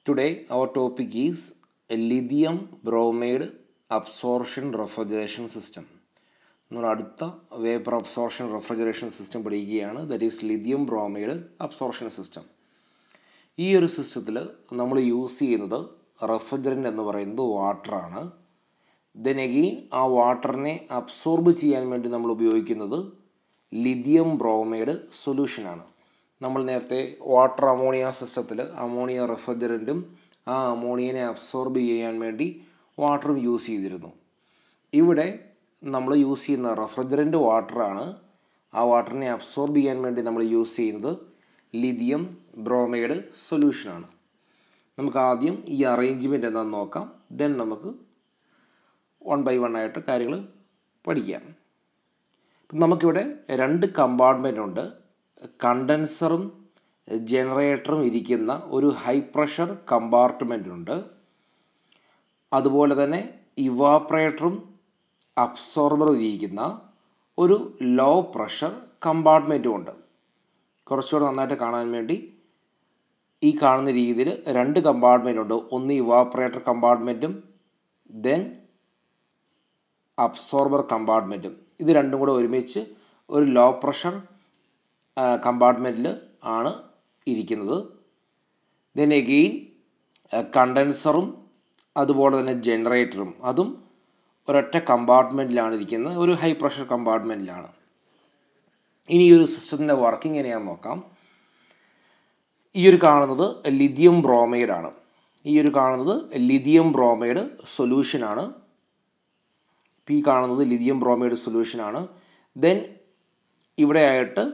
Today our topic is a lithium bromide absorption refrigeration system. നമ്മൾ അടുത്ത vapour absorption refrigeration system പഠിക്കുകയാണ്. That is lithium bromide absorption system. ഈ ഒരു സിസ്റ്റത്തിൽ നമ്മൾ യൂസ് ചെയ്യുന്നത് റെഫ്രിജറൻ്റ് എന്ന് പറയുന്നത് വാട്ടറാണ്. ദെൻ അഗെയിൻ ആ വാട്ടറിനെ അബ്സോർബ് ചെയ്യാൻ വേണ്ടി നമ്മൾ ഉപയോഗിക്കുന്നത് ലിഥിയം ബ്രോമൈഡ് സൊല്യൂഷനാണ്. നമ്മൾ നേരത്തെ വാട്ടർ അമോണിയ സിസ്റ്റത്തിൽ അമോണിയ റെഫ്രിജറൻറ്റും ആ അമോണിയനെ അബ്സോർബ് ചെയ്യാൻ വേണ്ടി വാട്ടറും യൂസ് ചെയ്തിരുന്നു. ഇവിടെ നമ്മൾ യൂസ് ചെയ്യുന്ന റെഫ്രിജറൻറ്റ് വാട്ടറാണ്. ആ വാട്ടറിനെ അബ്സോർബ് ചെയ്യാൻ വേണ്ടി നമ്മൾ യൂസ് ചെയ്യുന്നത് ലിഥിയം ബ്രോമൈഡ് സൊല്യൂഷനാണ്. നമുക്ക് ആദ്യം ഈ അറേഞ്ച്മെൻറ്റ് എന്താണെന്ന് നോക്കാം. ദെൻ നമുക്ക് 1 by 1 ആയിട്ട് കാര്യങ്ങൾ പഠിക്കാം. നമുക്കിവിടെ 2 കമ്പാർട്ട്മെൻ്റ് ഉണ്ട്. കണ്ടൻസറും ജനറേറ്ററും ഇരിക്കുന്ന ഒരു ഹൈ പ്രഷർ കമ്പാർട്ട്മെൻറ്റുണ്ട്. അതുപോലെ തന്നെ ഇവാപ്പറേറ്ററും അബ്സോർബറും ഇരിക്കുന്ന ഒരു ലോ പ്രഷർ കമ്പാർട്ട്മെൻറ്റും ഉണ്ട്. കുറച്ചുകൂടെ നന്നായിട്ട് കാണാൻ വേണ്ടി ഈ കാണുന്ന രീതിയിൽ 2 കമ്പാർട്ട്മെൻ്റ് ഉണ്ട്. ഒന്ന് ഇവാപ്പറേറ്റർ കമ്പാർട്ട്മെൻറ്റും ദെൻ അബ്സോർബർ കമ്പാർട്ട്മെൻറ്റും. ഇത് രണ്ടും കൂടെ ഒരുമിച്ച് ഒരു ലോ പ്രഷർ കമ്പാർട്ട്മെൻറ്റിൽ ആണ് ഇരിക്കുന്നത്. ദെൻ എഗെയിൻ കണ്ടൻസറും അതുപോലെ തന്നെ ജനറേറ്ററും അതും ഒരൊറ്റ കമ്പാർട്ട്മെൻറ്റിലാണ് ഇരിക്കുന്നത്, ഒരു ഹൈ പ്രഷർ കമ്പാർട്ട്മെൻറ്റിലാണ്. ഇനി ഈ ഒരു സിസ്റ്റത്തിൻ്റെ വർക്കിംഗ് എങ്ങനെയാണെന്ന് നോക്കാം. ഈ ഒരു കാണുന്നത് ലിഥിയം ബ്രോമൈഡാണ്. ഈ ഒരു കാണുന്നത് ലിഥിയം ബ്രോമൈഡ് സൊല്യൂഷനാണ്. ഈ കാണുന്നത് ലിഥിയം ബ്രോമൈഡ് സൊല്യൂഷനാണ്. ദെൻ ഇവിടെ ആയിട്ട്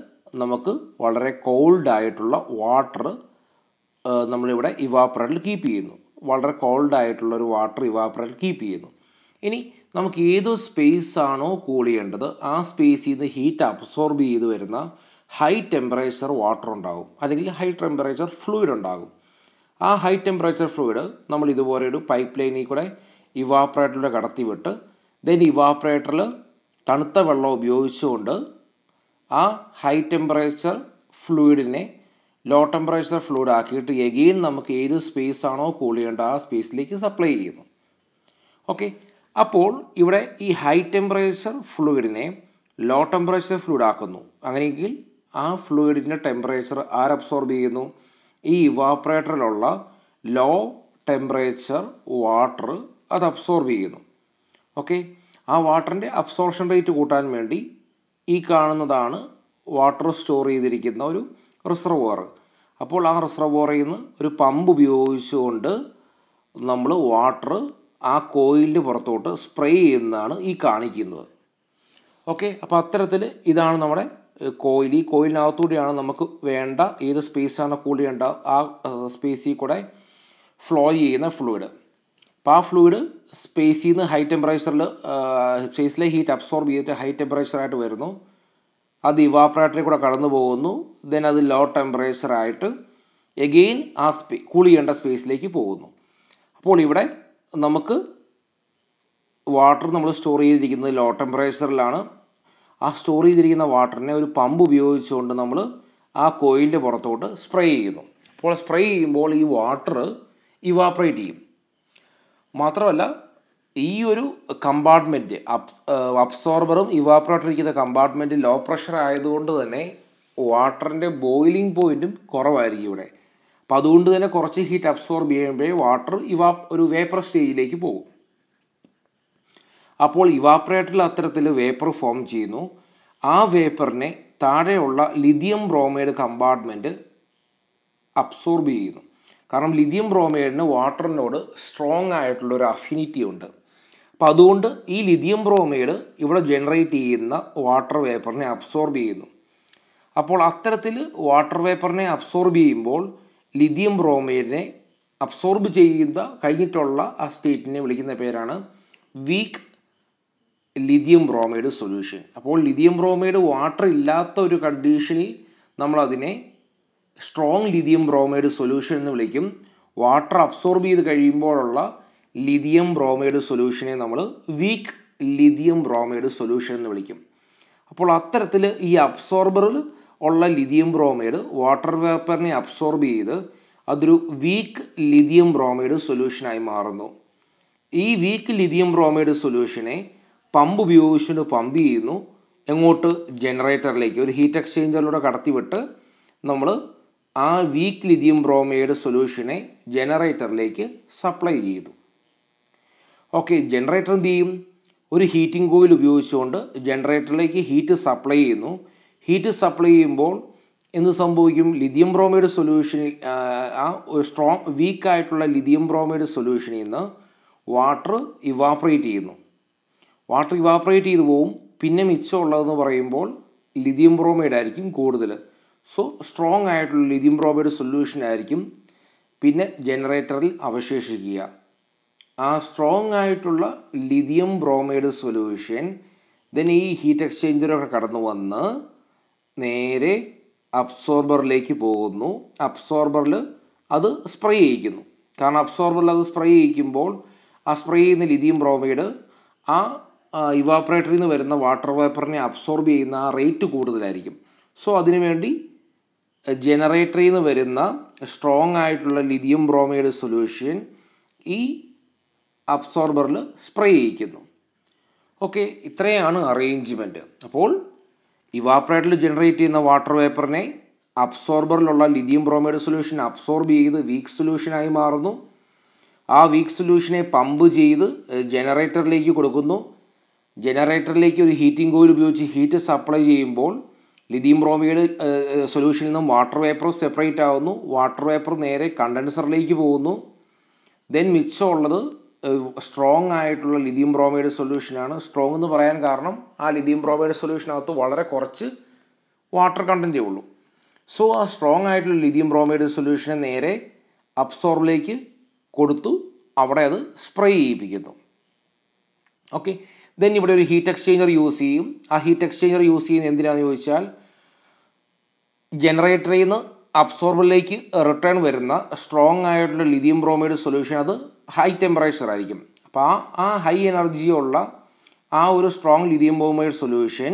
നമുക്ക് വളരെ കോൾഡായിട്ടുള്ള വാട്ടർ നമ്മളിവിടെ ഇവാപ്പറേറ്ററിൽ കീപ്പ് ചെയ്യുന്നു. വളരെ കോൾഡായിട്ടുള്ളൊരു വാട്ടർ ഇവാപ്പറേറ്ററിൽ കീപ്പ് ചെയ്യുന്നു. ഇനി നമുക്ക് ഏത് സ്പേസ് ആണോ കൂൾ ചെയ്യേണ്ടത് ആ സ്പേസിൽ നിന്ന് ഹീറ്റ് അബ്സോർബ് ചെയ്ത് വരുന്ന ഹൈ ടെമ്പറേച്ചർ വാട്ടർ ഉണ്ടാകും, അല്ലെങ്കിൽ ഹൈ ടെമ്പറേച്ചർ ഫ്ലൂയിഡ് ഉണ്ടാകും. ആ ഹൈ ടെമ്പറേച്ചർ ഫ്ലൂയിഡ് നമ്മൾ ഇതുപോലെ ഒരു പൈപ്പ് ലൈനിൽ കൂടെ ഇവാപ്പറേറ്ററിലൂടെ കടത്തി വിട്ട് ദെൻ ഇവാപ്പറേറ്ററിൽ തണുത്ത വെള്ളം ഉപയോഗിച്ചുകൊണ്ട് ആ ഹൈ ടെമ്പറേച്ചർ ഫ്ലൂയിഡിനെ ലോ ടെമ്പറേച്ചർ ഫ്ലൂയിഡ് ആക്കിയിട്ട് എഗെയിൻ നമുക്ക് ഏത് സ്പേസ് ആണോ കൂൾ ചെയ്യേണ്ട ആ സ്പേസിലേക്ക് സപ്ലൈ ചെയ്യുന്നു. ഓക്കെ, അപ്പോൾ ഇവിടെ ഈ ഹൈ ടെമ്പറേച്ചർ ഫ്ലൂയിഡിനെ ലോ ടെമ്പറേച്ചർ ഫ്ലൂയിഡ് ആക്കുന്നു. അങ്ങനെയെങ്കിൽ ആ ഫ്ലൂയിഡിൻ്റെ ടെമ്പറേച്ചർ അബ്സോർബ് ചെയ്യുന്നു? ഈ ഇവാപ്പറേറ്ററിലുള്ള ലോ ടെമ്പറേച്ചർ വാട്ടർ അത് അബ്സോർബ് ചെയ്യുന്നു. ഓക്കെ, ആ വാട്ടറിൻ്റെ അബ്സോർപ്ഷൻ റേറ്റ് കൂട്ടാൻ വേണ്ടി ഈ കാണുന്നതാണ് വാട്ടർ സ്റ്റോർ ചെയ്തിരിക്കുന്ന ഒരു റിസർവോയർ. അപ്പോൾ ആ റിസർവോയറിൽ നിന്ന് ഒരു പമ്പ് ഉപയോഗിച്ചുകൊണ്ട് നമ്മൾ വാട്ടർ ആ കോയിലിൻ്റെ പുറത്തോട്ട് സ്പ്രേ ചെയ്യുന്നതാണ് ഈ കാണിക്കുന്നത്. ഓക്കെ, അപ്പോൾ അത്തരത്തിൽ ഇതാണ് നമ്മുടെ കോയിൽ. ഈ കോയിലിനകത്തൂടെയാണ് നമുക്ക് വേണ്ട ഏത് സ്പേസാണ് കൂൾ ചെയ്യേണ്ട ആ സ്പേസിൽ കൂടെ ഫ്ലോ ചെയ്യുന്ന ഫ്ലൂയിഡ്. അപ്പോൾ ആ ഫ്ലൂയിഡ് സ്പേസിൽ നിന്ന് ഹൈ ടെമ്പറേച്ചറിൽ സ്പേസിലെ ഹീറ്റ് അബ്സോർബ് ചെയ്തിട്ട് ഹൈ ടെമ്പറേച്ചറായിട്ട് വരുന്നു. അത് ഇവാപ്പറേറ്ററിൽ കൂടെ കടന്നു പോകുന്നു. ദെൻ അത് ലോ ടെമ്പറേച്ചറായിട്ട് എഗെയിൻ ആ കൂൾ ചെയ്യേണ്ട സ്പേസിലേക്ക് പോകുന്നു. അപ്പോൾ ഇവിടെ നമുക്ക് വാട്ടർ നമ്മൾ സ്റ്റോർ ചെയ്തിരിക്കുന്നത് ലോ ടെമ്പറേച്ചറിലാണ്. ആ സ്റ്റോർ ചെയ്തിരിക്കുന്ന വാട്ടറിനെ ഒരു പമ്പ് ഉപയോഗിച്ചുകൊണ്ട് നമ്മൾ ആ കോയിലിൻ്റെ പുറത്തോട്ട് സ്പ്രേ ചെയ്യുന്നു. അപ്പോൾ സ്പ്രേ ചെയ്യുമ്പോൾ ഈ വാട്ടർ ഇവാപ്പറേറ്റ് ചെയ്യും. മാത്രമല്ല ഈ ഒരു കമ്പാർട്ട്മെൻറ്റ് അബ്സോർബറും ഇവാപ്പറേറ്ററും ഇരിക്കുന്ന കമ്പാർട്ട്മെൻറ്റ് ലോ പ്രഷർ ആയതുകൊണ്ട് തന്നെ വാട്ടറിൻ്റെ ബോയിലിംഗ് പോയിൻറ്റും കുറവായിരിക്കും ഇവിടെ. അപ്പോൾ അതുകൊണ്ട് തന്നെ കുറച്ച് ഹീറ്റ് അബ്സോർബ് ചെയ്യുമ്പോഴേ വാട്ടർ ഒരു വേപ്പർ സ്റ്റേജിലേക്ക് പോകും. അപ്പോൾ ഇവാപ്പറേറ്ററിൽ അത്തരത്തിൽ വേപ്പർ ഫോം ചെയ്യുന്നു. ആ വേപ്പറിനെ താഴെയുള്ള ലിഥിയം ബ്രോമൈഡ് കമ്പാർട്ട്മെൻറ്റ് അബ്സോർബ് ചെയ്യുന്നു. കാരണം ലിഥിയം ബ്രോമൈഡിന് വാട്ടറിനോട് സ്ട്രോങ് ആയിട്ടുള്ളൊരു അഫിനിറ്റി ഉണ്ട്. അപ്പോൾ അതുകൊണ്ട് ഈ ലിഥിയം ബ്രോമൈഡ് ഇവിടെ ജനറേറ്റ് ചെയ്യുന്ന വാട്ടർ വേപ്പറിനെ അബ്സോർബ് ചെയ്യുന്നു. അപ്പോൾ അത്തരത്തിൽ വാട്ടർ വേപ്പറിനെ അബ്സോർബ് ചെയ്യുമ്പോൾ ലിഥിയം ബ്രോമൈഡിനെ അബ്സോർബ് കഴിഞ്ഞിട്ടുള്ള ആ സ്റ്റേറ്റിനെ വിളിക്കുന്ന പേരാണ് വീക്ക് ലിഥിയം ബ്രോമൈഡ് സൊല്യൂഷൻ. അപ്പോൾ ലിഥിയം ബ്രോമൈഡ് വാട്ടർ ഇല്ലാത്ത ഒരു കണ്ടീഷനിൽ നമ്മളതിനെ സ്ട്രോങ് ലിഥിയം ബ്രോമൈഡ് സൊല്യൂഷൻ എന്ന് വിളിക്കും. വാട്ടർ അബ്സോർബ് ചെയ്ത് കഴിയുമ്പോഴുള്ള ലിഥിയം ബ്രോമൈഡ് സൊല്യൂഷനെ നമ്മൾ വീക്ക് ലിഥിയം ബ്രോമൈഡ് സൊല്യൂഷൻ എന്ന് വിളിക്കും. അപ്പോൾ അത്തരത്തിൽ ഈ അബ്സോർബറിൽ ഉള്ള ലിഥിയം ബ്രോമൈഡ് വാട്ടർ വേപ്പറിനെ അബ്സോർബ് ചെയ്ത് അതൊരു വീക്ക് ലിഥിയം ബ്രോമൈഡ് സൊല്യൂഷനായി മാറുന്നു. ഈ വീക്ക് ലിഥിയം ബ്രോമൈഡ് സൊല്യൂഷനെ പമ്പ് ഉപയോഗിച്ചുകൊണ്ട് പമ്പ് ചെയ്യുന്നു. എങ്ങോട്ട്? ജനറേറ്ററിലേക്ക്. ഒരു ഹീറ്റ് എക്സ്ചേഞ്ചറിലൂടെ കടത്തിവിട്ട് നമ്മൾ ആ വീക്ക് ലിഥിയം ബ്രോമൈഡ് സൊല്യൂഷനെ ജനറേറ്ററിലേക്ക് സപ്ലൈ ചെയ്തു. ഓക്കെ, ജനറേറ്റർ എന്ത് ചെയ്യും? ഒരു ഹീറ്റിംഗ് കോയിൽ ഉപയോഗിച്ചുകൊണ്ട് ജനറേറ്ററിലേക്ക് ഹീറ്റ് സപ്ലൈ ചെയ്യുന്നു. ഹീറ്റ് സപ്ലൈ ചെയ്യുമ്പോൾ എന്ത് സംഭവിക്കും? ലിഥിയം ബ്രോമൈഡ് സൊല്യൂഷനിൽ ആ ഒരു സ്ട്രോങ് വീക്കായിട്ടുള്ള ലിഥിയം ബ്രോമൈഡ് സൊല്യൂഷനിൽ നിന്ന് വാട്ടർ ഇവാപ്പറേറ്റ് ചെയ്യുന്നു. വാട്ടർ ഇവാപ്പറേറ്റ് ചെയ്തു പോവും. പിന്നെ മിച്ചമുള്ളതെന്ന് പറയുമ്പോൾ ലിഥിയം ബ്രോമൈഡ് ആയിരിക്കും കൂടുതൽ. സോ സ്ട്രോങ് ആയിട്ടുള്ള ലിഥിയം ബ്രോമൈഡ് സൊല്യൂഷൻ ആയിരിക്കും പിന്നെ ജനറേറ്ററിൽ അവശേഷിക്കുക. ആ സ്ട്രോങ് ആയിട്ടുള്ള ലിഥിയം ബ്രോമൈഡ് സൊല്യൂഷൻ ഈ ഹീറ്റ് എക്സ്ചേഞ്ചറൊക്കെ കടന്നു വന്ന് നേരെ അബ്സോർബറിലേക്ക് പോകുന്നു. അബ്സോർബറിൽ അത് സ്പ്രേ ചെയ്യിക്കുന്നു. കാരണം അബ്സോർബറിൽ അത് സ്പ്രേ ചെയ്യിക്കുമ്പോൾ ആ സ്പ്രേ ചെയ്യുന്ന ലിഥിയം ബ്രോമൈഡ് ആ ഇവാപ്പറേറ്ററിൽ നിന്ന് വരുന്ന വാട്ടർ വേപ്പറിനെ അബ്സോർബ് ചെയ്യുന്ന ആ റേറ്റ് കൂടുതലായിരിക്കും. സോ അതിനുവേണ്ടി ജനറേറ്ററിൽ നിന്ന് വരുന്ന സ്ട്രോങ് ആയിട്ടുള്ള ലിഥിയം ബ്രോമൈഡ് സൊല്യൂഷൻ ഈ അബ്സോർബറിൽ സ്പ്രേ ചെയ്യിക്കുന്നു. ഓക്കെ, ഇത്രയാണ് അറേഞ്ച്മെൻറ്റ്. അപ്പോൾ ഇവാപ്പറേറ്ററിൽ ജനറേറ്റ് ചെയ്യുന്ന വാട്ടർ വേപ്പറിനെ അബ്സോർബറിലുള്ള ലിഥിയം ബ്രോമൈഡ് സൊല്യൂഷൻ അബ്സോർബ് ചെയ്ത് വീക്ക് സൊല്യൂഷനായി മാറുന്നു. ആ വീക്ക് സൊല്യൂഷനെ പമ്പ് ചെയ്ത് ജനറേറ്ററിലേക്ക് കൊടുക്കുന്നു. ജനറേറ്ററിലേക്ക് ഒരു ഹീറ്റിംഗ് കോയിൽ ഉപയോഗിച്ച് ഹീറ്റ് സപ്ലൈ ചെയ്യുമ്പോൾ ലിഥിയം ബ്രോമൈഡ് സൊല്യൂഷനിൽ നിന്നും വാട്ടർ വേപ്പർ സെപ്പറേറ്റ് ആവുന്നു. വാട്ടർ വേപ്പർ നേരെ കണ്ടൻസറിലേക്ക് പോകുന്നു. മിച്ചമുള്ളത് സ്ട്രോങ് ആയിട്ടുള്ള ലിഥിയം ബ്രോമൈഡ് സൊല്യൂഷനാണ്. സ്ട്രോങ് എന്ന് പറയാൻ കാരണം ആ ലിഥിയം ബ്രോമൈഡ് സൊല്യൂഷനകത്ത് വളരെ കുറച്ച് വാട്ടർ കണ്ടൻറ്റേ ഉള്ളൂ. സോ ആ സ്ട്രോങ് ആയിട്ടുള്ള ലിഥിയം ബ്രോമൈഡ് സൊല്യൂഷനെ നേരെ അബ്സോർബിലേക്ക് കൊടുത്തു അവിടെ അത് സ്പ്രേ ചെയ്യിപ്പിക്കുന്നു. ഓക്കെ, ഇവിടെ ഒരു ഹീറ്റ് എക്സ്ചേഞ്ചർ യൂസ് ചെയ്യും. ആ ഹീറ്റ് എക്സ്ചേഞ്ചർ യൂസ് ചെയ്യുന്നത് എന്തിനാണെന്ന് ചോദിച്ചാൽ ജനറേറ്ററിൽ നിന്ന് അബ്സോർബറിലേക്ക് റിട്ടേൺ വരുന്ന സ്ട്രോങ് ആയിട്ടുള്ള ലിഥിയം ബ്രോമൈഡ് സൊല്യൂഷൻ അത് ഹൈ ടെമ്പറേച്ചർ ആയിരിക്കും. അപ്പോൾ ആ ഹൈ എനർജിയുള്ള ആ ഒരു സ്ട്രോങ് ലിഥിയം ബ്രോമൈഡ് സൊല്യൂഷൻ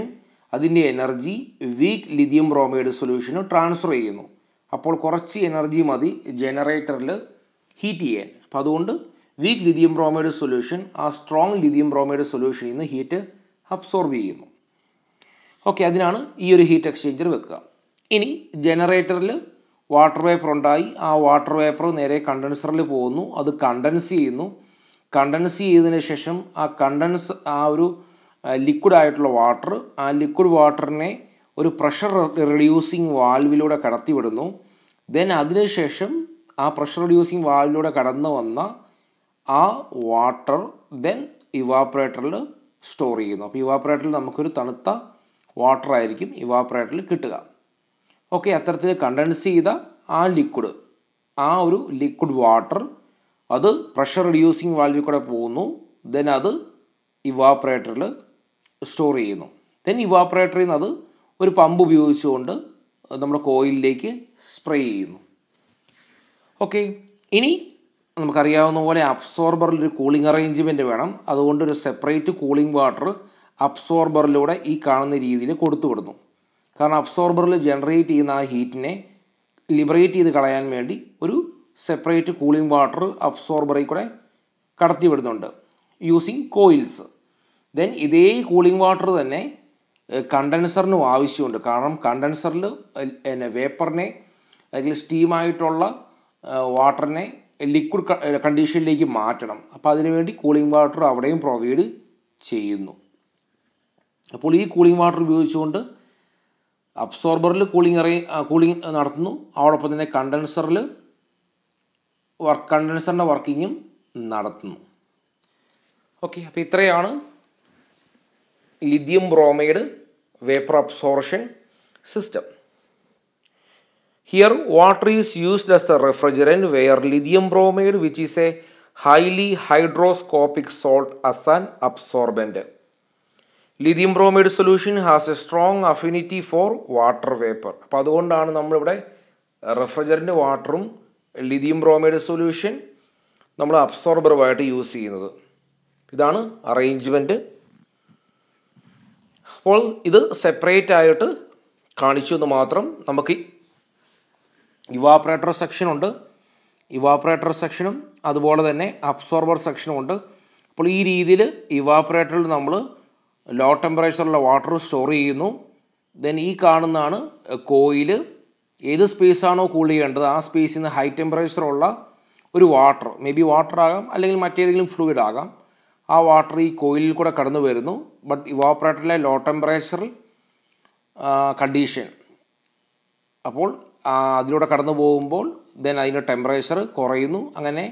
അതിൻ്റെ എനർജി വീക്ക് ലിഥിയം ബ്രോമൈഡ് സൊല്യൂഷന് ട്രാൻസ്ഫർ ചെയ്യുന്നു. അപ്പോൾ കുറച്ച് എനർജി മതി ജനറേറ്ററിൽ ഹീറ്റ് ചെയ്യാൻ. അപ്പോൾ അതുകൊണ്ട് വീക്ക് ലിഥിയം ബ്രോമൈഡ് സൊല്യൂഷൻ ആ സ്ട്രോങ് ലിഥിയം ബ്രോമൈഡ് സൊല്യൂഷനിൽ നിന്ന് ഹീറ്റ് അബ്സോർബ് ചെയ്യുന്നു. ഓക്കെ, അതിനാണ് ഈ ഒരു ഹീറ്റ് എക്സ്ചേഞ്ചർ വെക്കുക. ഇനി ജനറേറ്ററിൽ വാട്ടർ വേപ്പർ ഉണ്ടായി. ആ വാട്ടർ വേപ്പർ നേരെ കണ്ടൻസറിൽ പോകുന്നു. അത് കണ്ടൻസ് ചെയ്യുന്നു. കണ്ടൻസ് ചെയ്തതിന് ശേഷം ആ ഒരു ലിക്വിഡ് ആയിട്ടുള്ള വാട്ടർ, ആ ലിക്വിഡ് വാട്ടറിനെ ഒരു പ്രഷർ റിഡ്യൂസിങ് വാൽവിലൂടെ കടത്തിവിടുന്നു. അതിനുശേഷം ആ പ്രഷർ റിഡ്യൂസിങ് വാൽവിലൂടെ കടന്നു വന്ന ആ വാട്ടർ ഇവാപ്പറേറ്ററിൽ സ്റ്റോർ ചെയ്യുന്നു. അപ്പോൾ ഇവാപ്പറേറ്ററിൽ നമുക്കൊരു തണുത്ത വാട്ടർ ആയിരിക്കും ഇവാപ്പറേറ്ററിൽ കിട്ടുക. ഓക്കെ, അത്തരത്തിൽ കണ്ടൻസ് ചെയ്ത ആ ഒരു ലിക്വിഡ് വാട്ടർ അത് പ്രഷർ റിഡ്യൂസിങ് വാൽവിൽ കൂടെ പോകുന്നു. അത് ഇവാപ്പറേറ്ററിൽ സ്റ്റോർ ചെയ്യുന്നു. ഇവാപ്പറേറ്ററിൽ നിന്ന് അത് ഒരു പമ്പ് ഉപയോഗിച്ചുകൊണ്ട് നമ്മുടെ കോയിലിലേക്ക് സ്പ്രേ ചെയ്യുന്നു. ഓക്കെ, ഇനി നമുക്കറിയാവുന്ന പോലെ അബ്സോർബറിൽ ഒരു കൂളിംഗ് അറേഞ്ച്മെൻറ്റ് വേണം. അതുകൊണ്ട് ഒരു സെപ്പറേറ്റ് കൂളിംഗ് വാട്ടർ അബ്സോർബറിലൂടെ ഈ കാണുന്ന രീതിയിൽ കൊടുത്തു വിടുന്നു. കാരണം അബ്സോർബറിൽ ജനറേറ്റ് ചെയ്യുന്ന ആ ഹീറ്റിനെ ലിബറേറ്റ് ചെയ്ത് കളയാൻ വേണ്ടി ഒരു സെപ്പറേറ്റ് കൂളിംഗ് വാട്ടർ അബ്സോർബറിൽ കൂടെ കടത്തി വിടുന്നുണ്ട് യൂസിങ് കോയിൽസ്. ഇതേ കൂളിംഗ് വാട്ടർ തന്നെ കണ്ടൻസറിനും ആവശ്യമുണ്ട്. കാരണം കണ്ടൻസറിൽ വേപ്പറിനെ അല്ലെങ്കിൽ സ്റ്റീമായിട്ടുള്ള വാട്ടറിനെ ലിക്വിഡ് കണ്ടീഷനിലേക്ക് മാറ്റണം. അപ്പോൾ അതിനുവേണ്ടി കൂളിംഗ് വാട്ടർ അവിടെയും പ്രൊവൈഡ് ചെയ്യുന്നു. അപ്പോൾ ഈ കൂളിംഗ് വാട്ടർ ഉപയോഗിച്ചുകൊണ്ട് അബ്സോർബറിൽ കൂളിംഗ് നടത്തുന്നു. അതോടൊപ്പം തന്നെ കണ്ടൻസറിൻ്റെ വർക്കിങ്ങും നടത്തുന്നു. ഓക്കെ, അപ്പോൾ ഇത്രയാണ് lithium bromide vapour absorption system. Here water is used as a refrigerant where lithium bromide, which is a highly hydroscopic salt, as an absorbent. Lithium bromide solution has a strong affinity for water vapor. അപ്പോൾ അതുകൊണ്ടാണ് നമ്മളിവിടെ refrigerant വാട്ടറും lithium bromide solution നമ്മൾ അബ്സോർബറുമായിട്ട് use ചെയ്യുന്നത്. ഇതാണ് arrangement. അപ്പോൾ ഇത് separate ആയിട്ട് കാണിച്ചു എന്ന് മാത്രം. നമുക്ക് ഇവാപ്പറേറ്റർ സെക്ഷൻ ഉണ്ട്, ഇവാപ്പറേറ്റർ സെക്ഷനും അതുപോലെ തന്നെ അബ്സോർബർ സെക്ഷനും ഉണ്ട്. അപ്പോൾ ഈ രീതിയിൽ ഇവാപ്പറേറ്ററിൽ നമ്മൾ ലോ ടെമ്പറേച്ചറിലുള്ള വാട്ടർ സ്റ്റോർ ചെയ്യുന്നു. ദെൻ ഈ കാണുന്നതാണ് കോയിൽ. ഏത് സ്പേസാണോ കൂൾ ചെയ്യേണ്ടത് ആ സ്പേസിൽ നിന്ന് ഹൈ ടെമ്പറേച്ചറുള്ള ഒരു വാട്ടർ, മേ ബി വാട്ടർ ആകാം അല്ലെങ്കിൽ മറ്റേതെങ്കിലും ഫ്ലൂയിഡ് ആകാം, ആ വാട്ടർ ഈ കോയിലിൽ കൂടെ കടന്നു വരുന്നു. ബട്ട് ഇവാപ്പറേറ്ററിലെ ലോ ടെമ്പറേച്ചറിൽ കണ്ടീഷൻ, അപ്പോൾ അതിലൂടെ കടന്നു പോകുമ്പോൾ ദെൻ അതിൻ്റെ ടെമ്പറേച്ചർ കുറയുന്നു. അങ്ങനെ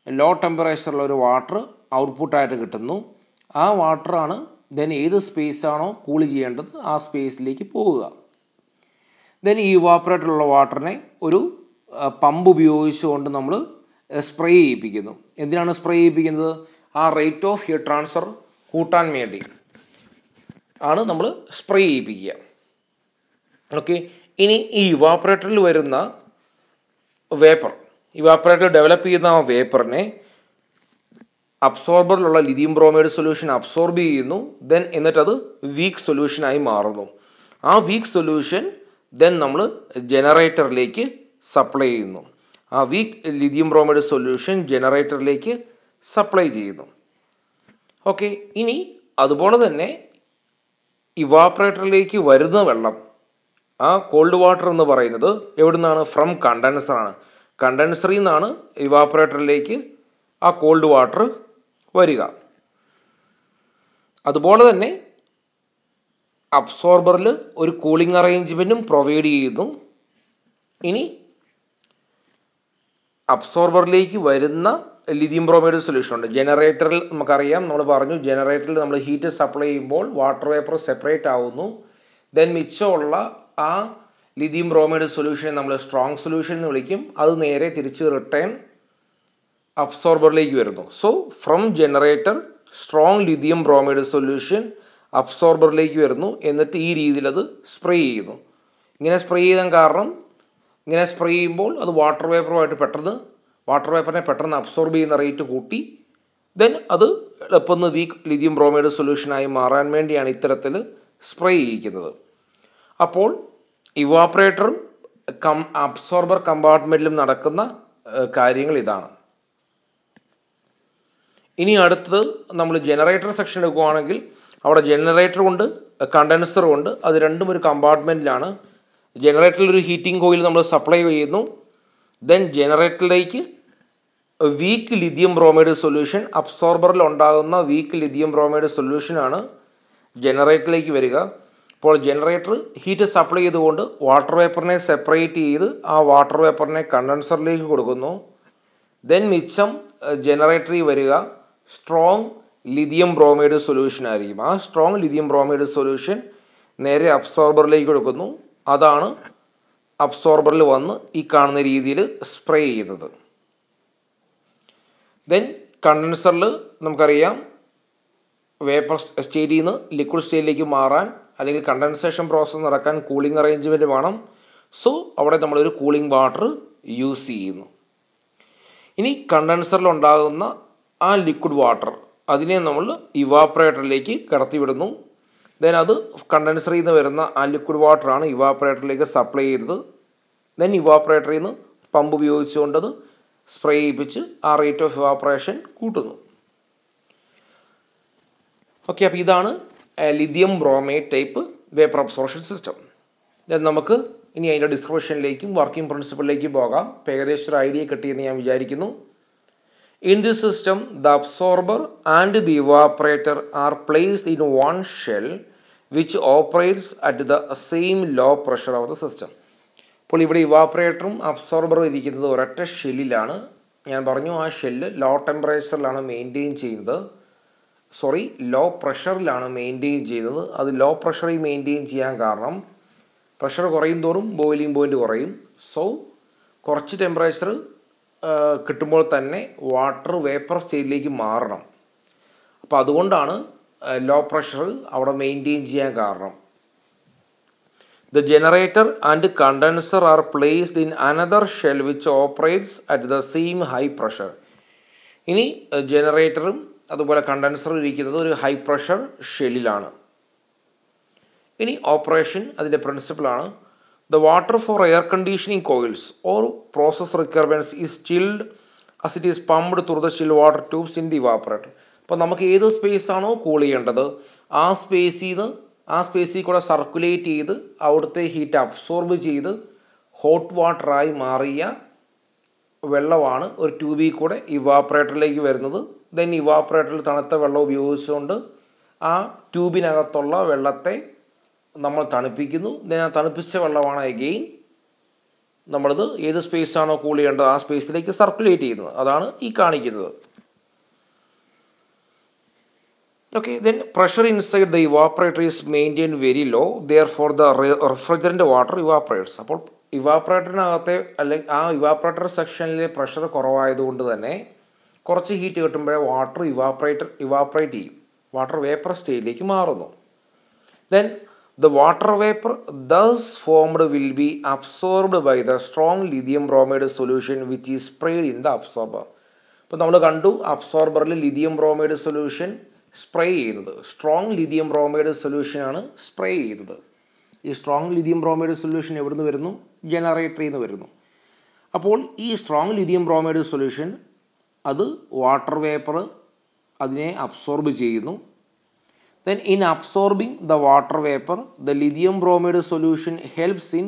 ലോ ടെമ്പറേച്ചറുള്ള ഒരു വാട്ടർ ഔട്ട്പുട്ടായിട്ട് കിട്ടുന്നു. ആ വാട്ടറാണ് ദെൻ ഏത് സ്പേസാണോ കൂൾ ചെയ്യേണ്ടത് ആ സ്പേസിലേക്ക് പോവുക. ദെൻ ഈ ഇവാപ്പറേറ്ററിലുള്ള വാട്ടറിനെ ഒരു പമ്പ് ഉപയോഗിച്ചുകൊണ്ട് നമ്മൾ സ്പ്രേ ചെയ്യിപ്പിക്കുന്നു. എന്തിനാണ് സ്പ്രേ ചെയ്യിപ്പിക്കുന്നത്? ആ റേറ്റ് ഓഫ് ഹീറ്റ് ട്രാൻസ്ഫർ കൂട്ടാൻ വേണ്ടി ആണ് നമ്മൾ സ്പ്രേ ചെയ്യിപ്പിക്കുക. ഓക്കെ, ഇനി ഈ ഇവാപ്പറേറ്ററിൽ വരുന്ന വേപ്പർ, ഇവാപ്പറേറ്റർ ഡെവലപ്പ് ചെയ്യുന്ന ആ വേപ്പറിനെ അബ്സോർബറിലുള്ള ലിഥിയം ബ്രോമൈഡ് സൊല്യൂഷൻ അബ്സോർബ് ചെയ്യുന്നു. ദെൻ എന്നിട്ടത് വീക്ക് സൊല്യൂഷനായി മാറുന്നു. ആ വീക്ക് സൊല്യൂഷൻ ദെൻ നമ്മൾ ജനറേറ്ററിലേക്ക് സപ്ലൈ ചെയ്യുന്നു. ആ വീക്ക് ലിഥിയം ബ്രോമൈഡ് സൊല്യൂഷൻ ജനറേറ്ററിലേക്ക് സപ്ലൈ ചെയ്യുന്നു. ഓക്കെ, ഇനി അതുപോലെ തന്നെ ഇവാപ്പറേറ്ററിലേക്ക് വരുന്ന വെള്ളം, ആ കോൾഡ് വാട്ടർ എന്ന് പറയുന്നത് എവിടെ നിന്നാണ്? ഫ്രം കണ്ടൻസറാണ്. കണ്ടൻസറിൽ നിന്നാണ് ഇവാപ്പറേറ്ററിലേക്ക് ആ കോൾഡ് വാട്ടർ വരിക. അതുപോലെ തന്നെ അബ്സോർബറിൽ ഒരു കൂളിംഗ് അറേഞ്ച്മെൻറ്റും പ്രൊവൈഡ് ചെയ്യുന്നു. ഇനി അബ്സോർബറിലേക്ക് വരുന്ന ലിഥിയം ബ്രോമൈഡ് സൊല്യൂഷൻ ഉണ്ട്. ജനറേറ്ററിൽ നമുക്കറിയാം, നമ്മൾ പറഞ്ഞു ജനറേറ്ററിൽ നമ്മൾ ഹീറ്റ് സപ്ലൈ ചെയ്യുമ്പോൾ വാട്ടർ വേപ്പർ സെപ്പറേറ്റ് ആവുന്നു. ദെൻ മിച്ചമുള്ള ആ ലിഥിയം ബ്രോമൈഡ് സൊല്യൂഷനെ നമ്മൾ സ്ട്രോങ് സൊല്യൂഷൻ എന്ന് വിളിക്കും. അത് നേരെ തിരിച്ച് റിട്ടേൺ അബ്സോർബറിലേക്ക് വരുന്നു. So from generator strong lithium bromide solution അബ്സോർബറിലേക്ക് വരുന്നു. എന്നിട്ട് ഈ രീതിയിൽ അത് സ്പ്രേ ചെയ്യുന്നു. ഇങ്ങനെ സ്പ്രേ ചെയ്യാൻ കാരണം, ഇങ്ങനെ സ്പ്രേ ചെയ്യുമ്പോൾ അത് വാട്ടർ വേപ്പറുമായിട്ട് വാട്ടർ വേപ്പറിനെ പെട്ടെന്ന് അബ്സോർബ് ചെയ്യുന്ന റേറ്റ് കൂട്ടി ദെൻ അത് എളുപ്പം വീക്ക് ലിഥിയം ബ്രോമൈഡ് സൊല്യൂഷനായി മാറാൻ വേണ്ടിയാണ് ഇത്തരത്തിൽ സ്പ്രേ ചെയ്യിക്കുന്നത്. അപ്പോൾ ഇവാപ്പറേറ്ററും അബ്സോർബർ കമ്പാർട്ട്മെൻറ്റിലും നടക്കുന്ന കാര്യങ്ങൾ ഇതാണ്. ഇനി അടുത്തത് നമ്മൾ ജനറേറ്റർ സെക്ഷൻ എടുക്കുകയാണെങ്കിൽ അവിടെ ജനറേറ്ററും ഉണ്ട് കണ്ടൻസറും ഉണ്ട്. അത് രണ്ടും ഒരു കമ്പാർട്ട്മെൻറ്റിലാണ്. ജനറേറ്ററിൽ ഒരു ഹീറ്റിംഗ് കോയിൽ നമ്മൾ സപ്ലൈ ചെയ്യുന്നു. ദെൻ ജനറേറ്ററിലേക്ക് വീക്ക് ലിഥിയം ബ്രോമൈഡ് സൊല്യൂഷൻ, അബ്സോർബറിൽ ഉണ്ടാകുന്ന വീക്ക് ലിഥിയം ബ്രോമൈഡ് സൊല്യൂഷനാണ് ജനറേറ്ററിലേക്ക് വരിക. അപ്പോൾ ജനറേറ്റർ ഹീറ്റ് സപ്ലൈ ചെയ്തുകൊണ്ട് വാട്ടർ വേപ്പറിനെ സെപ്പറേറ്റ് ചെയ്ത് ആ വാട്ടർ വേപ്പറിനെ കണ്ടൻസറിലേക്ക് കൊടുക്കുന്നു. ദെൻ മിച്ചം ജനറേറ്ററിൽ വരിക സ്ട്രോങ് ലിഥിയം ബ്രോമൈഡ് സൊല്യൂഷൻ ആയിരിക്കും. ആ സ്ട്രോങ് ലിഥിയം ബ്രോമൈഡ് സൊല്യൂഷൻ നേരെ അബ്സോർബറിലേക്ക് കൊടുക്കുന്നു. അതാണ് അബ്സോർബറിൽ വന്ന് ഈ കാണുന്ന രീതിയിൽ സ്പ്രേ ചെയ്യുന്നത്. ദെൻ കണ്ടൻസറിൽ നമുക്കറിയാം വേപ്പർ സ്റ്റേറ്റിൽ നിന്ന് ലിക്വിഡ് സ്റ്റേറ്റിലേക്ക് മാറാൻ അല്ലെങ്കിൽ കണ്ടൻസേഷൻ പ്രോസസ്സ് നടക്കാൻ കൂളിംഗ് അറേഞ്ച്മെൻറ്റ് വേണം. സോ അവിടെ നമ്മളൊരു കൂളിംഗ് വാട്ടർ യൂസ് ചെയ്യുന്നു. ഇനി കണ്ടൻസറിൽ ഉണ്ടാകുന്ന ആ ലിക്വിഡ് വാട്ടർ അതിനെ നമ്മൾ ഇവാപ്പറേറ്ററിലേക്ക് കടത്തിവിടുന്നു. ദെൻ അത് കണ്ടൻസറിൽ നിന്ന് വരുന്ന ആ ലിക്വിഡ് വാട്ടറാണ് ഇവാപ്പറേറ്ററിലേക്ക് സപ്ലൈ ചെയ്തത്. ദെൻ ഇവാപ്പറേറ്ററിൽ നിന്ന് പമ്പ് ഉപയോഗിച്ചുകൊണ്ടത് സ്പ്രേ ചെയ്യിപ്പിച്ച് ആ റേറ്റ് ഓഫ് ഇവാപ്പറേഷൻ കൂട്ടുന്നു. ഓക്കെ, അപ്പോൾ ഇതാണ് lithium bromide type vapour absorption system. Then നമുക്ക് ഇനി അതിൻ്റെ ഡിസ്ക്രിപ്ഷനിലേക്കും വർക്കിംഗ് പ്രിൻസിപ്പിളിലേക്കും പോകാം. ഇപ്പോൾ ഏകദേശം ഒരു ഐഡിയ കിട്ടിയെന്ന് ഞാൻ വിചാരിക്കുന്നു. In this system, the absorber and the evaporator are placed in one shell which operates at the same low pressure of the system. അപ്പോൾ ഇവിടെ ഇവാപ്പറേറ്ററും അബ്സോർബറും ഇരിക്കുന്നത് ഒരൊറ്റ ഷെല്ലിലാണ്. ഞാൻ പറഞ്ഞു ആ ഷെല്ല് ലോ ടെമ്പറേച്ചറിലാണ് മെയിൻറ്റെയിൻ ചെയ്യുന്നത്, ലോ പ്രഷറിലാണ് മെയിൻറ്റെയിൻ ചെയ്യുന്നത്. അത് ലോ പ്രഷറിൽ മെയിൻറ്റെയിൻ ചെയ്യാൻ കാരണം പ്രഷർ കുറയും തോറും ബോയിലിംഗ് പോയിൻറ്റ് കുറയും. സോ കുറച്ച് ടെമ്പറേച്ചർ കിട്ടുമ്പോൾ തന്നെ വാട്ടർ വേപ്പർ സ്റ്റേറ്റിലേക്ക് മാറണം. അപ്പോൾ അതുകൊണ്ടാണ് ലോ പ്രഷർ അവിടെ മെയിൻറ്റെയിൻ ചെയ്യാൻ കാരണം. The generator and condenser are placed in another shell which operates at the same high pressure. ഇനി ജനറേറ്ററും അതുപോലെ കണ്ടൻസറും ഇരിക്കുന്നത് ഒരു ഹൈ പ്രഷർ ഷെല്ലിലാണ്. ഇനി ഓപ്പറേഷൻ അതിൻ്റെ പ്രിൻസിപ്പിളാണ്. The water for air conditioning coils or process requirements is chilled as it is pumped through the chill water tubes in the evaporator. അപ്പോൾ നമുക്ക് ഏത് space ആണോ കൂൾ ചെയ്യേണ്ടത് ആ സ്പേസിൽ കൂടെ സർക്കുലേറ്റ് ചെയ്ത് അവിടുത്തെ ഹീറ്റ് അബ്സോർബ് ചെയ്ത് ഹോട്ട് വാട്ടറായി മാറിയ വെള്ളമാണ് ഒരു ട്യൂബിൽ കൂടെ ഇവാപ്പറേറ്ററിലേക്ക് വരുന്നത്. ദെൻ ഇവാപ്പറേറ്ററിൽ തണുത്ത വെള്ളം ഉപയോഗിച്ചുകൊണ്ട് ആ ട്യൂബിനകത്തുള്ള വെള്ളത്തെ നമ്മൾ തണുപ്പിക്കുന്നു. ദെൻ ആ തണുപ്പിച്ച വെള്ളമാണ് അഗെയിൻ നമ്മളത് ഏത് സ്പേസാണോ കൂൾ ചെയ്യേണ്ടത് ആ സ്പേസിലേക്ക് സർക്കുലേറ്റ് ചെയ്യുന്നത്. അതാണ് ഈ കാണിക്കുന്നത്. Okay, then pressure inside the evaporator is maintain very low, therefore the refrigerant water evaporates. അപ്പോൾ ഇവാപ്പറേറ്ററിനകത്തെ അല്ലെങ്കിൽ ആ ഇവാപ്പറേറ്റർ സെക്ഷനിലെ പ്രഷർ കുറവായതുകൊണ്ട് തന്നെ കുറച്ച് ഹീറ്റ് കിട്ടുമ്പോഴേ വാട്ടർ ഇവാപ്പറേറ്റ് ചെയ്യും, വാട്ടർ വേപ്പർ സ്റ്റേറ്റിലേക്ക് മാറുന്നു. Then the water vapor thus formed will be absorbed by the strong lithium bromide solution which is sprayed in the absorber. ഇപ്പോൾ നമ്മൾ കണ്ടു അബ്സോർബറിൽ ലിഥിയം ബ്രോമൈഡ് സൊല്യൂഷൻ സ്പ്രേ ചെയ്യുന്നത്. സ്ട്രോങ് ലിഥിയം ബ്രോമൈഡ് സൊല്യൂഷനാണ് സ്പ്രേ ചെയ്യുന്നത്. ഈ strong lithium bromide solution എവിടെ നിന്ന് വരുന്നു? ജനറേറ്ററിൽ നിന്ന് വരുന്നു. അപ്പോൾ ഈ സ്ട്രോങ് ലിഥിയം ബ്രോമൈഡ് സൊല്യൂഷൻ അത് വാട്ടർ വേപ്പർ അതിനെ അബ്സോർബ് ചെയ്യുന്നു. Then in absorbing the water vapor, the lithium bromide solution helps in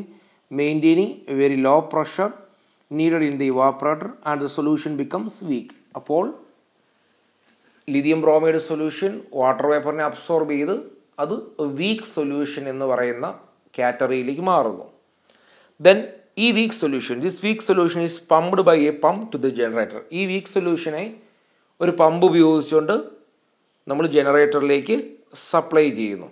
maintaining a very low pressure needed in the evaporator and the solution becomes weak. അപ്പോൾ lithium bromide solution water വേപ്പറിനെ absorb ചെയ്ത് അത് weak solution എന്ന് പറയുന്ന കാറ്റഗറിയിലേക്ക് മാറുന്നു. Then ഈ weak solution is pumped by a pump to the generator. ഈ weak സൊല്യൂഷനെ ഒരു പമ്പ് ഉപയോഗിച്ചുകൊണ്ട് നമ്മൾ ജനറേറ്ററിലേക്ക് സപ്ലൈ ചെയ്യുന്നു.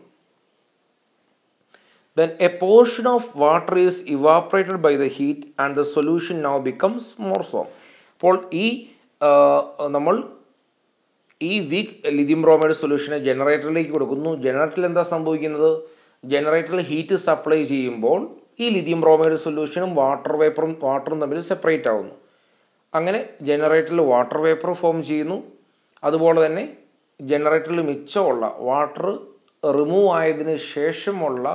Then a portion of water is evaporated by the heat and the solution now becomes more soft. അപ്പോൾ നമ്മൾ ഈ വീക്ക് ലിഥിയം ബ്രോമൈഡ് സൊല്യൂഷനെ ജനറേറ്ററിലേക്ക് കൊടുക്കുന്നു. ജനറേറ്ററിൽ എന്താ സംഭവിക്കുന്നത്? ജനറേറ്ററിൽ ഹീറ്റ് സപ്ലൈ ചെയ്യുമ്പോൾ ഈ ലിഥിയം ബ്രോമൈഡ് സൊല്യൂഷനും വാട്ടറും തമ്മിൽ സെപ്പറേറ്റ് ആവുന്നു. അങ്ങനെ ജനറേറ്ററിൽ വാട്ടർ വേപ്പർ ഫോം ചെയ്യുന്നു. അതുപോലെ തന്നെ ജനറേറ്ററിൽ മിച്ചമുള്ള വാട്ടർ റിമൂവ് ആയതിനു ശേഷമുള്ള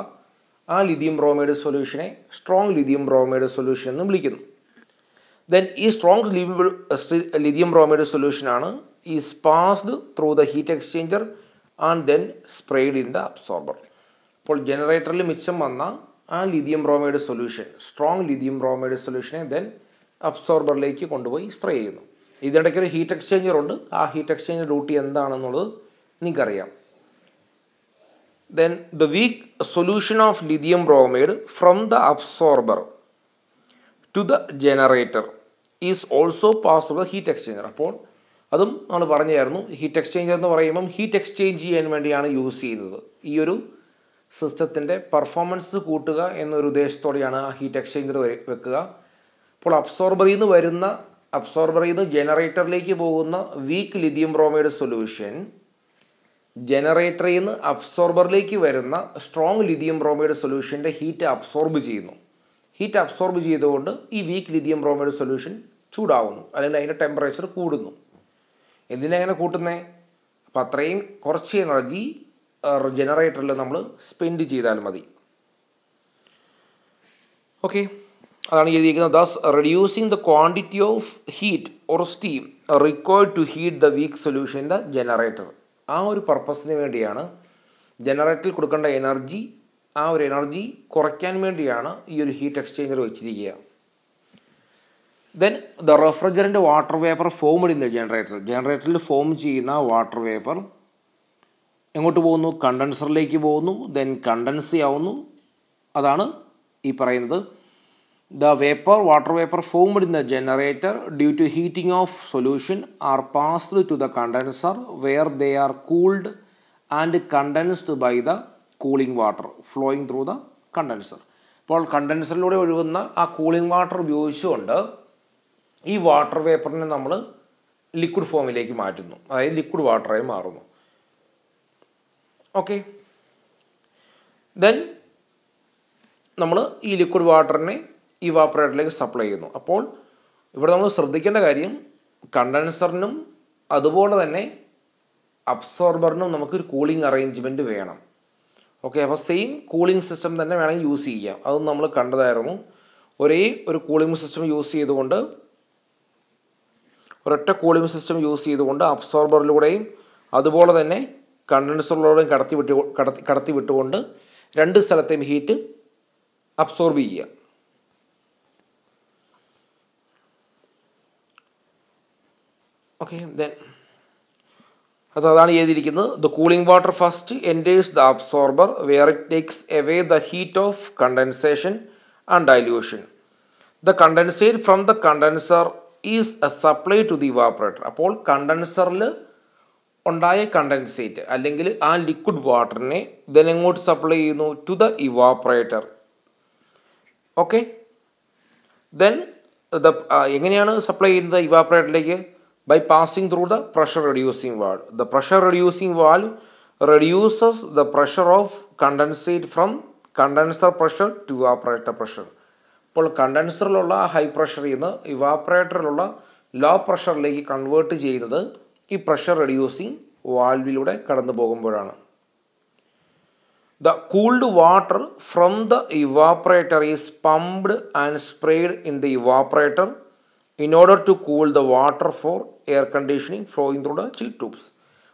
ആ ലിഥിയം ബ്രോമൈഡ് സൊല്യൂഷനെ സ്ട്രോങ് ലിഥിയം ബ്രോമൈഡ് സൊല്യൂഷൻ എന്ന് വിളിക്കുന്നു. ദെൻ ഈ സ്ട്രോങ് ലിഥിയം ബ്രോമൈഡ് സൊല്യൂഷനാണ് is passed through the heat exchanger and then sprayed in the absorber. അപ്പോൾ ജനറേറ്ററിൽ മിച്ചം വന്ന ആ lithium bromide solution strong lithium bromide സൊല്യൂഷനെ ദെൻ അബ്സോർബറിലേക്ക് കൊണ്ടുപോയി സ്പ്രേ ചെയ്യുന്നു. ഇതിനിടയ്ക്ക് ഒരു ഹീറ്റ് എക്സ്ചേഞ്ചർ ഉണ്ട്. ആ ഹീറ്റ് എക്സ്ചേഞ്ചർ ഡ്യൂട്ടി എന്താണെന്നുള്ളത് നിങ്ങൾക്കറിയാം. Then the weak solution of lithium bromide from the absorber to the generator is also pass through the heat exchanger. അപ്പോൾ അതും നമ്മൾ പറഞ്ഞായിരുന്നു. ഹീറ്റ് എക്സ്ചേഞ്ചർ എന്ന് പറയുമ്പം ഹീറ്റ് എക്സ്ചേഞ്ച് ചെയ്യാൻ വേണ്ടിയാണ് യൂസ് ചെയ്യുന്നത്. ഈ ഒരു സിസ്റ്റത്തിൻ്റെ പെർഫോമൻസ് കൂട്ടുക എന്നൊരു ഉദ്ദേശത്തോടെയാണ് ആ ഹീറ്റ് എക്സ്ചേഞ്ചർ വെക്കുക. അപ്പോൾ അബ്സോർബറിൽ നിന്ന് ജനറേറ്ററിലേക്ക് പോകുന്ന വീക്ക് ലിഥിയം ബ്രോമൈഡ് സൊല്യൂഷൻ ജനറേറ്ററിൽ നിന്ന് അബ്സോർബറിലേക്ക് വരുന്ന സ്ട്രോങ് ലിഥിയം ബ്രോമൈഡ് സൊല്യൂഷൻ്റെ ഹീറ്റ് അബ്സോർബ് ചെയ്യുന്നു. ഹീറ്റ് അബ്സോർബ് ചെയ്തുകൊണ്ട് ഈ വീക്ക് ലിഥിയം ബ്രോമൈഡ് സൊല്യൂഷൻ ചൂടാവുന്നു, അല്ലെങ്കിൽ അതിൻ്റെ ടെമ്പറേച്ചർ കൂടുന്നു. എന്തിനെങ്ങനെ കൂട്ടുന്നത്? അപ്പോൾ അത്രയും കുറച്ച് എനർജി ജനറേറ്ററിൽ നമ്മൾ സ്പെൻഡ് ചെയ്താൽ മതി. ഓക്കെ, അതാണ് എഴുതിയിരിക്കുന്നത്. Thus reducing the quantity of heat or steam required to heat the weak solution in the generator. ആ ഒരു പർപ്പസിന് വേണ്ടിയാണ് ജനറേറ്ററിൽ കൊടുക്കേണ്ട എനർജി, ആ ഒരു എനർജി കുറയ്ക്കാൻ വേണ്ടിയാണ് ഈ ഒരു ഹീറ്റ് എക്സ്ചേഞ്ചർ വെച്ചിരിക്കുക. Then the refrigerant water vapour formed in the ജനറേറ്ററിൽ ഫോം ചെയ്യുന്ന വാട്ടർ വേപ്പർ എങ്ങോട്ട് പോകുന്നു? കണ്ടൻസറിലേക്ക് പോകുന്നു. ദെൻ കണ്ടൻസ് ആവുന്നു. അതാണ് ഈ പറയുന്നത്. The water vapor formed in the generator due to heating of solution are passed to the condenser where they are cooled and condensed by the cooling water flowing through the condenser. അപ്പോൾ കണ്ടൻസറിലൂടെ ഒഴുകുന്ന ആ cooling water ഉപയോഗിച്ചുകൊണ്ട് ഈ water വേപ്പറിനെ നമ്മൾ liquid ഫോമിലേക്ക് മാറ്റുന്നു, അതായത് liquid വാട്ടറായി മാറുന്നു. ഓക്കെ, ദെൻ നമ്മൾ ഈ ലിക്വിഡ് വാട്ടറിനെ ഇവാപ്പറേറ്ററിലേക്ക് സപ്ലൈ ചെയ്യുന്നു. അപ്പോൾ ഇവിടെ നമ്മൾ ശ്രദ്ധിക്കേണ്ട കാര്യം, കണ്ടൻസറിനും അതുപോലെ തന്നെ അബ്സോർബറിനും നമുക്കൊരു കൂളിംഗ് അറേഞ്ച്മെൻറ്റ് വേണം. ഓക്കെ, അപ്പോൾ സെയിം കൂളിംഗ് സിസ്റ്റം തന്നെ വേണമെങ്കിൽ യൂസ് ചെയ്യാം. അതും നമ്മൾ കണ്ടതായിരുന്നു. ഒരേ ഒരു കൂളിംഗ് സിസ്റ്റം യൂസ് ചെയ്തുകൊണ്ട്, ഒരൊറ്റ കൂളിംഗ് സിസ്റ്റം യൂസ് ചെയ്തുകൊണ്ട് അബ്സോർബറിലൂടെയും അതുപോലെ തന്നെ കണ്ടൻസറിലൂടെയും കടത്തി വിട്ടുകൊണ്ട് രണ്ട് സ്ഥലത്തെയും ഹീറ്റ് അബ്സോർബ് ചെയ്യുക. ഓക്കെ, ദെൻ അതാണ് എഴുതിയിരിക്കുന്നത്. The cooling water first enters the absorber where it takes away the heat of condensation and dilution. The condensate from the condenser is a supply to the evaporator. അപ്പോൾ കണ്ടൻസറിൽ ഉണ്ടായ condensate അല്ലെങ്കിൽ ആ liquid വാട്ടറിനെ then എങ്ങോട്ട് supply ചെയ്യുന്നു? To the evaporator. Okay, then എങ്ങനെയാണ് supply ചെയ്യുന്നത് ഇവാപ്പറേറ്ററിലേക്ക്? By passing through the pressure reducing valve. The pressure reducing valve reduces the pressure of condensate from condenser pressure to evaporator pressure. അപ്പോൾ കണ്ടൻസറിലുള്ള high പ്രഷറിൽ നിന്ന് ഇവാപ്പറേറ്ററിലുള്ള law പ്രഷറിലേക്ക് convert ചെയ്യുന്നത് ഈ pressure reducing വാൽവിലൂടെ കടന്നു പോകുമ്പോഴാണ്. The cooled water from the evaporator is pumped and sprayed in the evaporator in order to cool the water for air conditioning flowing through the chill tubes.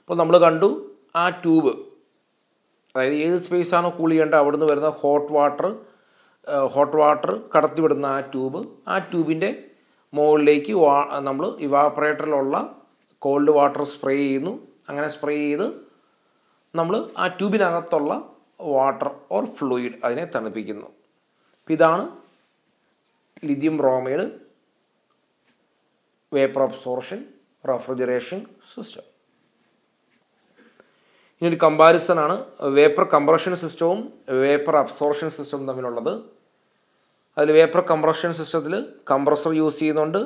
അപ്പോൾ നമ്മൾ കണ്ടു ആ tube, അതായത് ഏത് സ്പേസാണോ കൂൾ ചെയ്യേണ്ടത് അവിടെ നിന്ന് വരുന്ന ഹോട്ട് വാട്ടർ കടത്തിവിടുന്ന ആ ട്യൂബിൻ്റെ മുകളിലേക്ക് നമ്മൾ ഇവാപ്പറേറ്ററിലുള്ള കോൾഡ് വാട്ടർ സ്പ്രേ ചെയ്യുന്നു. അങ്ങനെ സ്പ്രേ ചെയ്ത് നമ്മൾ ആ ട്യൂബിനകത്തുള്ള വാട്ടർ ഓർ ഫ്ലൂയിഡ് അതിനെ തണുപ്പിക്കുന്നു. ഇതാണ് lithium bromide vapour absorption refrigeration system. ഇനി ഒരു കമ്പാരിസൺ ആണ് വേപ്പർ കംപ്രഷൻ സിസ്റ്റവും വേപ്പർ അബ്സോർഷൻ സിസ്റ്റവും തമ്മിലുള്ളത്. അതിൽ വേപ്പർ കംപ്രഷൻ സിസ്റ്റത്തിൽ കംപ്രസർ യൂസ് ചെയ്യുന്നുണ്ട്,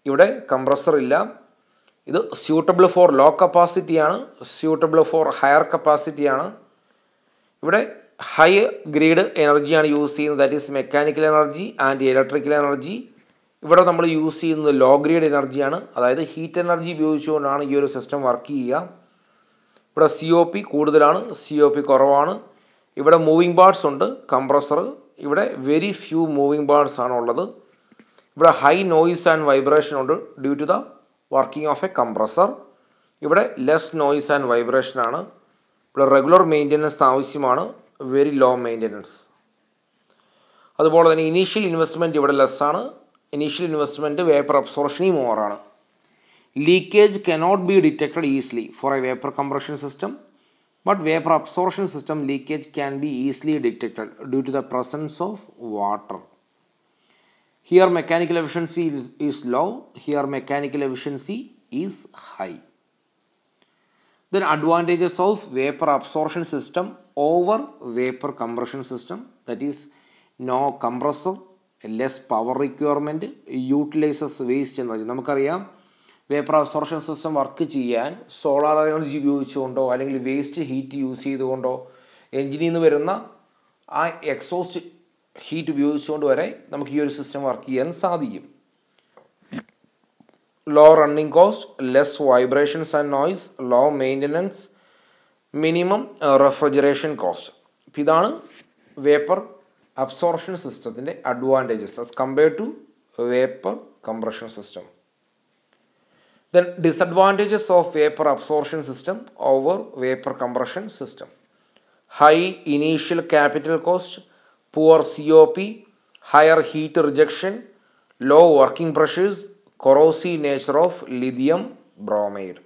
ഇവിടെ കംപ്രസർ ഇല്ല. ഇത് സ്യൂട്ടബിൾ ഫോർ ലോ കപ്പാസിറ്റിയാണ്, സ്യൂട്ടബിൾ ഫോർ ഹയർ കപ്പാസിറ്റിയാണ്. ഇവിടെ ഹൈ ഗ്രേഡ് എനർജിയാണ് യൂസ് ചെയ്യുന്നത്, that is mechanical energy and electrical energy. ഇവിടെ നമ്മൾ യൂസ് ചെയ്യുന്നത് ലോ ഗ്രേഡ് എനർജിയാണ്, അതായത് ഹീറ്റ് എനർജി ഉപയോഗിച്ചുകൊണ്ടാണ് ഈ ഒരു സിസ്റ്റം വർക്ക് ചെയ്യുക. ഇവിടെ COP കൂടുതലാണ്, COP കുറവാണ്. ഇവിടെ മൂവിങ് പാർട്സ് ഉണ്ട് കംപ്രസർ, ഇവിടെ വെരി ഫ്യൂ മൂവിങ് പാർട്സ് ആണ് ഉള്ളത്. ഇവിടെ ഹൈ നോയിസ് ആൻഡ് വൈബ്രേഷൻ ഉണ്ട് due to the working of a compressor. ഇവിടെ ലെസ് നോയിസ് ആൻഡ് വൈബ്രേഷൻ ആണ്. ഇവിടെ റെഗുലർ മെയിൻ്റനൻസ് ആവശ്യമാണ്, വെരി ലോ മെയിൻ്റനൻസ്. അതുപോലെ തന്നെ ഇനീഷ്യൽ ഇൻവെസ്റ്റ്മെൻറ്റ് ഇവിടെ ലെസ്സാണ്. ഇനീഷ്യൽ ഇൻവെസ്റ്റ്മെൻറ്റ് വേപ്പർ അബ്സോർഷനിൽ മോറാണ്. Leakage cannot be detected easily for a vapour compression system, but vapour absorption system leakage can be easily detected due to the presence of water. Here mechanical efficiency is low, here mechanical efficiency is high. Then advantages of vapor absorption system over vapor compression system, that is no compressor, less power requirement, utilizes waste energy. നമുക്കറിയാം vapour absorption system work ചെയ്യാൻ solar energy ഉപയോഗിച്ചുകൊണ്ടോ അല്ലെങ്കിൽ waste heat use ചെയ്തുകൊണ്ടോ എൻജിനിൽ നിന്ന് വരുന്ന ആ exhaust heat ഉപയോഗിച്ചുകൊണ്ട് വരെ നമുക്ക് ഈ ഒരു സിസ്റ്റം വർക്ക് ചെയ്യാൻ സാധിക്കും. Low running cost, less vibrations and noise, low maintenance, minimum refrigeration cost. ഇതാണ് വേപ്പർ അബ്സോർപ്ഷൻ സിസ്റ്റത്തിൻ്റെ advantages as compared to vapour compression system. Then disadvantages of vapor absorption system over vapor compression system: high initial capital cost, poor COP, higher heat rejection, low working pressures, corrosive nature of lithium bromide.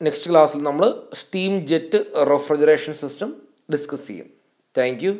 Next class നമ്മൾ steam jet refrigeration system discuss ചെയ്യും. Thank you.